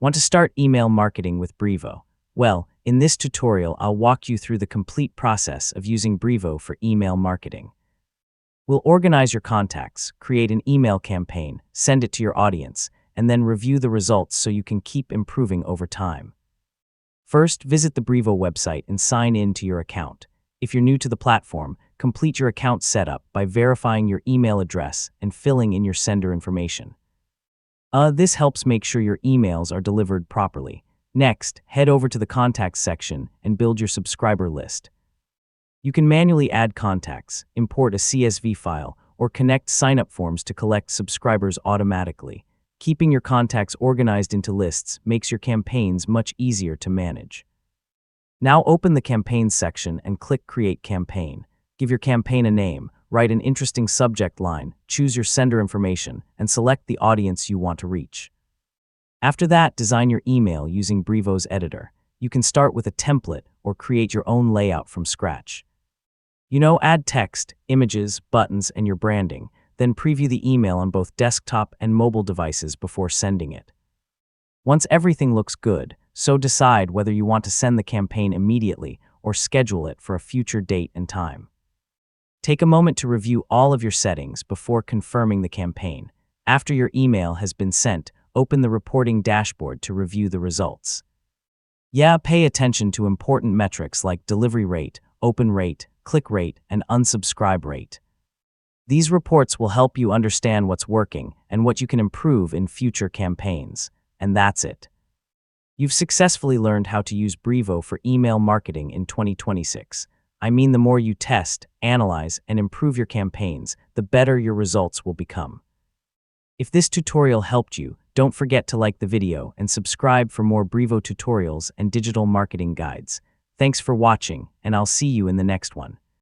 Want to start email marketing with Brevo? Well, in this tutorial, I'll walk you through the complete process of using Brevo for email marketing. We'll organize your contacts, create an email campaign, send it to your audience, and then review the results so you can keep improving over time. First, visit the Brevo website and sign in to your account. If you're new to the platform, complete your account setup by verifying your email address and filling in your sender information. This helps make sure your emails are delivered properly. Next, head over to the contacts section and build your subscriber list. You can manually add contacts, import a CSV file, or connect sign-up forms to collect subscribers automatically. Keeping your contacts organized into lists makes your campaigns much easier to manage. Now open the Campaigns section and click Create Campaign. Give your campaign a name, write an interesting subject line, choose your sender information, and select the audience you want to reach. After that, design your email using Brevo's editor. You can start with a template or create your own layout from scratch. Add text, images, buttons, and your branding, then preview the email on both desktop and mobile devices before sending it. Once everything looks good, decide whether you want to send the campaign immediately or schedule it for a future date and time. Take a moment to review all of your settings before confirming the campaign. After your email has been sent, open the reporting dashboard to review the results. Pay attention to important metrics like delivery rate, open rate, click rate, and unsubscribe rate. These reports will help you understand what's working and what you can improve in future campaigns. And that's it. You've successfully learned how to use Brevo for email marketing in 2026. I mean, the more you test, analyze, and improve your campaigns, the better your results will become. If this tutorial helped you, don't forget to like the video and subscribe for more Brevo tutorials and digital marketing guides. Thanks for watching, and I'll see you in the next one.